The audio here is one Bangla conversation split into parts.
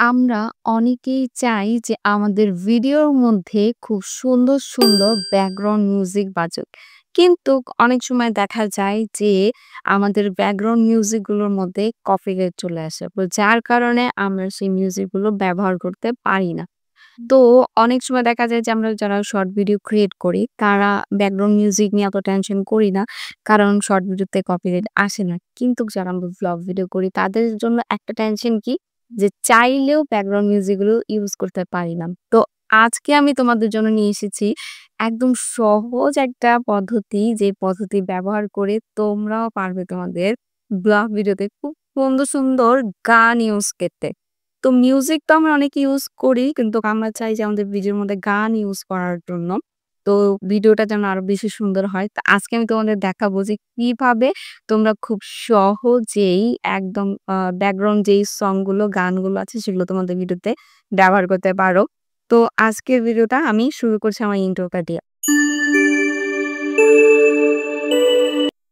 আমরা অনেকেই চাই যে আমাদের ভিডিওর মধ্যে খুব সুন্দর, সুন্দর ব্যাকগ্রাউন্ড মিউজিক বাজুক। কিন্তু অনেক সময় দেখা যায় যে আমাদের ব্যাকগ্রাউন্ড মিউজিক গুলোর মধ্যে কপিরাইট চলে আসে। তো যার কারণে আমরা সেই মিউজিক গুলো ব্যবহার করতে পারি না। তো অনেক সময় দেখা যায় যে আমরা যারা শর্ট ভিডিও ক্রিয়েট করি তারা ব্যাকগ্রাউন্ড মিউজিক নিয়ে এত টেনশন করি না। কারণ শর্ট ভিডিওতে কপিরাইট আসে না। কিন্তু যারা আমরা ভ্লগ ভিডিও করি তাদের জন্য একটা টেনশন কি? যে চাইলেও ব্যাকগ্রাউন্ড মিউজিক গুলো ইউজ করতে পারি না। তো আজকে আমি তোমাদের জন্য নিয়ে এসেছি একদম সহজ একটা পদ্ধতি, যে পদ্ধতি ব্যবহার করে তোমরাও পারবে তোমাদের ব্লগ ভিডিওতে খুব সুন্দর, সুন্দর গান ইউজ করতে। তো মিউজিক তো আমরা অনেকে ইউজ করি, কিন্তু আমরা চাই যে আমাদের ভিডিওর মধ্যে গান ইউজ করার জন্য। তো ভিডিওটা যেন আরো বেশি সুন্দর হয়। তো আজকে আমি তোমাদের দেখাবো যে কিভাবে তোমরা খুব সহজেই একদম ব্যাকগ্রাউন্ড যেই সং গুলো, গানগুলো আছে সেগুলো তোমাদের ভিডিওতে ব্যবহার করতে পারো। তো আজকের ভিডিওটা আমি শুরু করছি আমার ইন্ট্রোটা দিয়ে।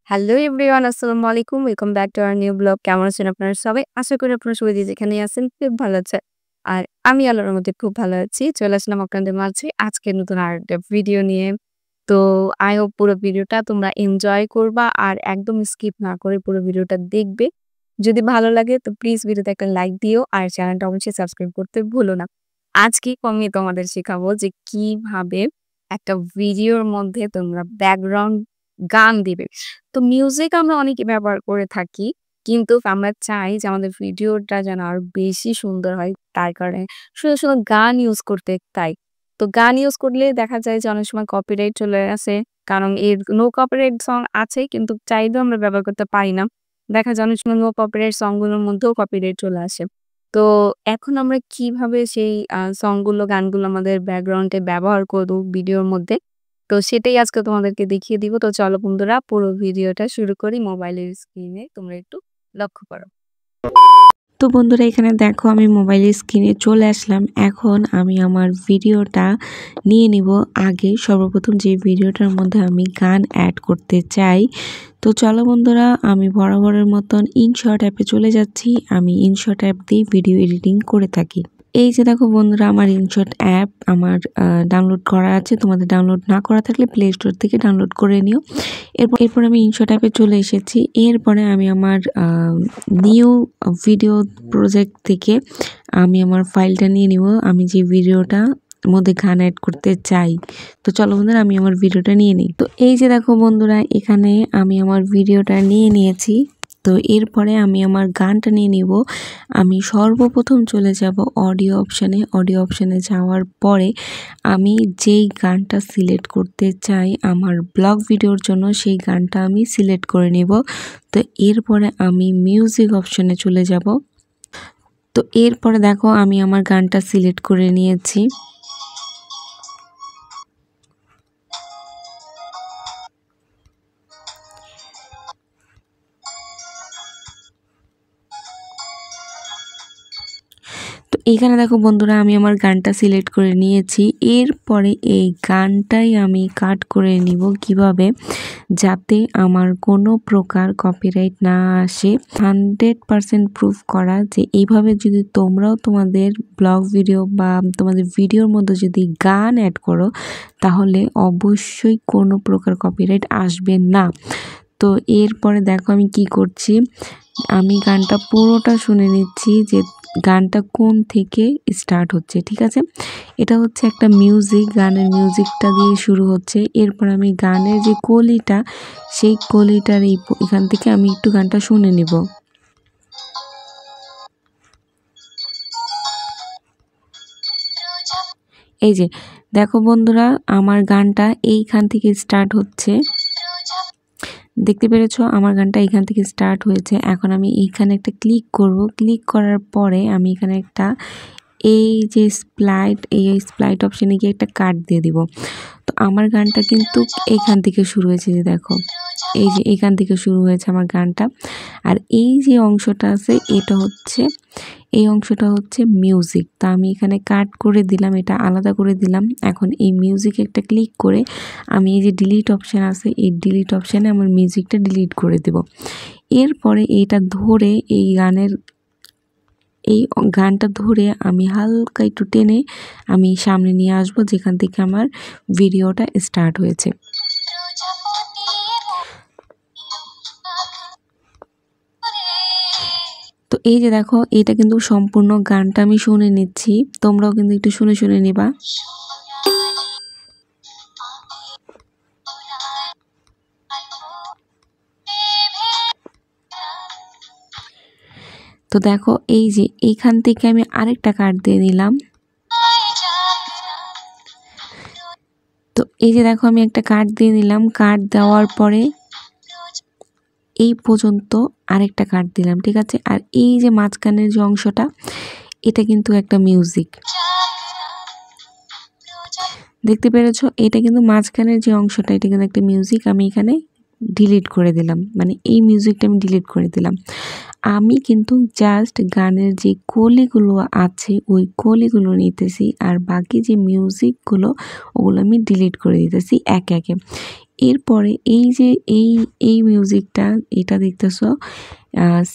হ্যালো এভরিওয়ান, আসসালামু আলাইকুম। Welcome back to our new blog. কেমন আছেন আপনারা সবাই? আশা করি আপনারা সবাই যে যেখানেই আছেন খুব ভালো আছেন। আর আমি আল্লাহর রহমতে খুব ভালো আছি। চলে আসলাম আপনাদের মাঝে আজকে নতুন আরেকটা ভিডিও নিয়ে। তো আই হোপ পুরো ভিডিওটা তোমরা এনজয় করবা আর একদম স্কিপ না করে পুরো ভিডিওটা দেখবে। যদি ভালো লাগে তো প্লিজ ভিডিওতে একটা লাইক দিও আর চ্যানেলটা অবশ্যই সাবস্ক্রাইব করতে ভুলো না। আজকে আমি তোমাদের শেখাবো যে কিভাবে একটা ভিডিওর মধ্যে তোমরা ব্যাকগ্রাউন্ড গান দিবে। তো মিউজিক আমরা অনেকে ব্যবহার করে থাকি। কিন্তু আমরা চাই যে আমাদের ভিডিওটা যেন আরো বেশি সুন্দর হয়। তার কারণে সুন্দর, সুন্দর গান ইউজ করতে তাই। তো গান ইউজ করলে দেখা যায় যে অনেক সময় কপিরাইট চলে আসে। কারণ এর নো কপিরাইট সং আছে, কিন্তু চাইলেও আমরা ব্যবহার করতে পারি না। দেখা যায় অনেক সময় নো কপিরাইট সং গুলোর মধ্যেও কপিরাইট চলে আসে। তো এখন আমরা কিভাবে সেই সং গুলো, গানগুলো আমাদের ব্যাকগ্রাউন্ডে ব্যবহার করব ভিডিওর মধ্যে, তো সেটাই আজকে তোমাদেরকে দেখিয়ে দিব। তো চলো বন্ধুরা পুরো ভিডিওটা শুরু করি। মোবাইলের স্ক্রিনে তোমরা একটু লক্ষ্য করো। তো বন্ধুরা এখানে দেখো আমি মোবাইলের স্ক্রিনে চলে আসলাম। এখন আমি আমার ভিডিওটা নিয়ে নিব। আগে সর্বপ্রথম যে ভিডিওটার মধ্যে আমি গান অ্যাড করতে চাই, তো চলো বন্ধুরা আমি বরাবরের মতন ইনশট অ্যাপে চলে যাচ্ছি। আমি ইনশট অ্যাপ দিয়ে ভিডিও এডিটিং করে থাকি। এই যে দেখো বন্ধুরা আমার ইনশট অ্যাপ আমার ডাউনলোড করা আছে। তোমাদের ডাউনলোড না করা থাকলে প্লে স্টোর থেকে ডাউনলোড করে নিও। এরপর আমি ইনশট অ্যাপে চলে এসেছি। এরপরে আমি আমার নিউ ভিডিও প্রজেক্ট থেকে আমি আমার ফাইলটা নিয়ে নিব, আমি যে ভিডিওটা মধ্যে গান অ্যাড করতে চাই। তো চলো বন্ধুরা আমি আমার ভিডিওটা নিয়ে নিই। তো এই যে দেখো বন্ধুরা এখানে আমি আমার ভিডিওটা নিয়ে নিয়েছি। তো এরপরে আমি আমার গানটা নিয়ে নিব। আমি সর্বপ্রথম চলে যাব অডিও অপশানে। অডিও অপশানে যাওয়ার পরে আমি যেই গানটা সিলেক্ট করতে চাই আমার ব্লগ ভিডিওর জন্য সেই গানটা আমি সিলেক্ট করে নেব। তো এরপরে আমি মিউজিক অপশানে চলে যাব। তো এরপরে দেখো আমি আমার গানটা সিলেক্ট করে নিয়েছি। তো এইখানে দেখো বন্ধুরা আমি আমার গানটা সিলেক্ট করে নিয়েছি। এরপরে এই গানটাই আমি কাট করে নিব কিভাবে, যাতে আমার কোনো প্রকার কপিরাইট না আসে। 100% প্রুফ করা যে এইভাবে যদি তোমরাও তোমাদের ব্লগ ভিডিও বা তোমাদের ভিডিওর মধ্যে যদি গান অ্যাড করো তাহলে অবশ্যই কোনো প্রকার কপিরাইট আসবে না। তো এরপরে দেখো আমি কি করছি, আমি গানটা পুরোটা শুনে নিচ্ছি যে গানটা কোন থেকে স্টার্ট হচ্ছে। ঠিক আছে, এটা হচ্ছে একটা মিউজিক, গানের মিউজিকটা দিয়ে শুরু হচ্ছে। এরপর আমি গানের যে কলিটা সেই কলিটার এখান থেকে আমি একটু গানটা শুনে নিব। এই যে দেখো বন্ধুরা আমার গানটা এইখান থেকে স্টার্ট হচ্ছে, দেখতে পেরেছো আমার গানটা এখান থেকে স্টার্ট হয়েছে। এখন আমি এইখানে একটা ক্লিক করব। ক্লিক করার পরে আমি এখানে একটা এই যে স্প্লাইট অপশানে গিয়ে একটা কাট দিয়ে দিব। তো আমার গানটা কিন্তু এইখান থেকে শুরু হয়েছে, যে দেখো এই যে এখান থেকে শুরু হয়েছে আমার গানটা। আর এই যে অংশটা আছে এই অংশটা হচ্ছে মিউজিক। তা আমি এখানে কাট করে দিলাম, এটা আলাদা করে দিলাম। এখন এই মিউজিক একটা ক্লিক করে আমি এই যে ডিলিট অপশান আছে এই ডিলিট অপশানে আমার মিউজিকটা ডিলিট করে দেব। এরপরে এইটা ধরে এই গানটা ধরে আমি হালকা একটু টেনে আমি সামনে নিয়ে আসব, যেখান থেকে আমার ভিডিওটা স্টার্ট হয়েছে। তো এই যে দেখো, এটা কিন্তু সম্পূর্ণ গানটা আমি শুনে নিচ্ছি, তোমরাও কিন্তু একটু শুনে শুনে নিবা। তো দেখো, এই যে এইখান থেকে আমি আরেকটা কার্ড দিয়ে নিলাম। তো এই যে দেখো, আমি একটা কার্ড দিয়ে নিলাম, কার্ড দেওয়ার পরে এই পর্যন্ত আরেকটা কার্ড দিলাম, ঠিক আছে। আর এই যে মাঝখানের যে অংশটা, এটা কিন্তু একটা মিউজিক, দেখতে পেরেছো? এটা কিন্তু মাঝখানের যে অংশটা, এটা কিন্তু একটা মিউজিক। আমি এখানে ডিলিট করে দিলাম, মানে এই মিউজিকটা আমি ডিলিট করে দিলাম। আমি কিন্তু জাস্ট গানের যে কলিগুলো আছে ওই কলিগুলো নিতেছি, আর বাকি যে মিউজিকগুলো ওগুলো আমি ডিলিট করে দিতেছি একে একে। এরপরে এই যে এই মিউজিকটা, এটা দেখতেছো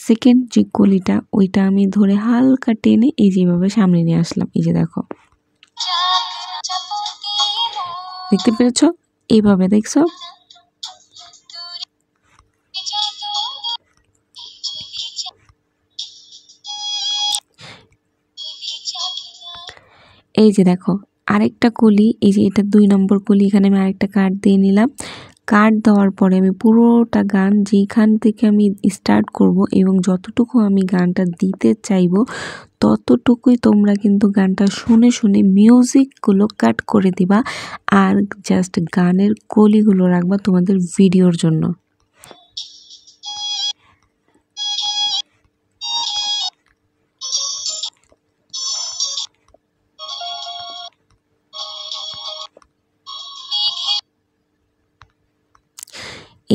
সেকেন্ড যে কলিটা, ওইটা আমি ধরে হালকা টেনে এই যেভাবে সামনে নিয়ে আসলাম। এই যে দেখো, দেখতে পেরেছো? এইভাবে দেখছো? এই যে দেখো আরেকটা কলি, এই যে এটা 2 নম্বর কলি, এখানে আমি আরেকটা কার্ড দিয়ে নিলাম। কার্ড দেওয়ার পরে আমি পুরোটা গান যেখান থেকে আমি স্টার্ট করব এবং যতটুকু আমি গানটা দিতে চাইবো ততটুকুই তোমরা কিন্তু গানটা শুনে শুনে মিউজিকগুলো কাট করে দিবা, আর জাস্ট গানের কলিগুলো রাখবা তোমাদের ভিডিওর জন্য।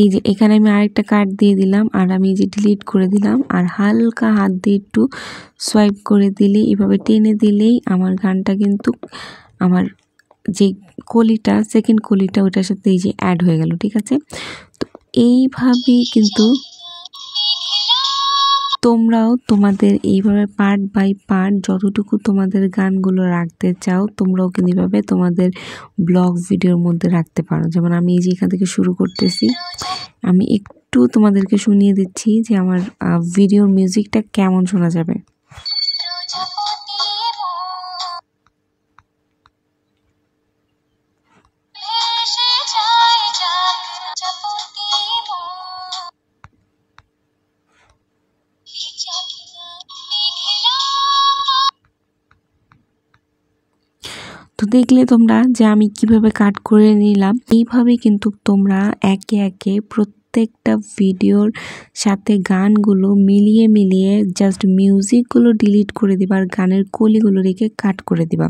এই যে এখানে আমি আরেকটা কার্ড দিয়ে দিলাম, আর আমি এই যে ডিলিট করে দিলাম, আর হালকা হাত দিয়ে একটু সোয়াইপ করে দিলেই, এভাবে টেনে দিলেই আমার গানটা কিন্তু আমার যে কলিটা, সেকেন্ড কলিটা, ওটার সাথে এই যে অ্যাড হয়ে গেল, ঠিক আছে। তো এইভাবেই কিন্তু তোমরাও তোমাদের এইভাবে পার্ট বাই পার্ট যতটুকু তোমাদের গানগুলো রাখতে চাও, তোমরাও কিন্তু এইভাবে তোমাদের ব্লগ ভিডিওর মধ্যে রাখতে পারো। যেমন আমি এই যে এখান থেকে শুরু করতেছি, আমি একটু তোমাদেরকে শুনিয়ে দিচ্ছি যে আমার ভিডিওর মিউজিকটা কেমন শোনা যাবে। তো দেখলে তোমরা যে আমি কিভাবে কাট করে নিলাম। এইভাবে কিন্তু তোমরা একে একে প্রত্যেকটা ভিডিওর সাথে গানগুলো মিলিয়ে মিলিয়ে জাস্ট মিউজিকগুলো ডিলিট করে দিবা, আর গানের কলিগুলো রেখে কাট করে দিবা।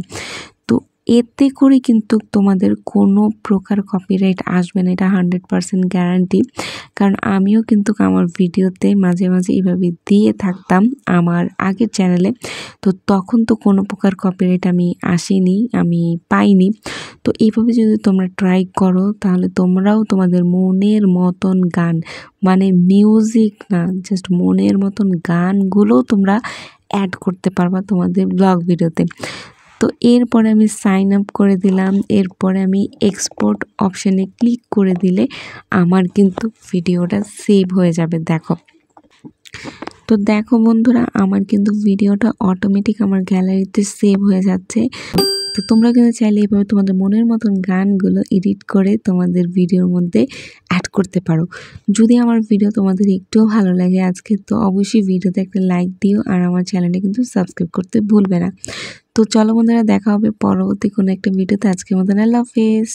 তো এতে করে কিন্তু তোমাদের কোনো প্রকার কপিরাইট আসবে না, এটা 100% গ্যারান্টি। কারণ আমিও কিন্তু আমার ভিডিওতে মাঝে মাঝে এইভাবে দিয়ে থাকতাম আমার আগের চ্যানেলে, তো তখন তো কোনো প্রকার কপিরাইট আমি পাইনি। তো এইভাবে যদি তোমরা ট্রাই করো তাহলে তোমরাও তোমাদের মনের মতন গান, মানে মিউজিক না, জাস্ট মনের মতন গানগুলোও তোমরা অ্যাড করতে পারবা তোমাদের ব্লগ ভিডিওতে। তো এরপরে আমি সাইন আপ করে দিলাম, এরপরে আমি এক্সপোর্ট অপশানে ক্লিক করে দিলে আমার কিন্তু ভিডিওটা সেভ হয়ে যাবে। দেখো, তো দেখো বন্ধুরা, আমার কিন্তু ভিডিওটা অটোমেটিক আমার গ্যালারিতে সেভ হয়ে যাচ্ছে। তো তোমরা কিন্তু চাইলে এইভাবে তোমাদের মনের মতন গানগুলো এডিট করে তোমাদের ভিডিওর মধ্যে অ্যাড করতে পারো। যদি আমার ভিডিও তোমাদের একটুও ভালো লাগে আজকে, তো অবশ্যই ভিডিওতে একটা লাইক দিও, আর আমার চ্যানেলটা কিন্তু সাবস্ক্রাইব করতে ভুলবে না। তো চলো বন্ধুরা, দেখা হবে পরবর্তী কোনো একটা ভিডিওতে। আজকের মতন আল্লাহ হাফেজ।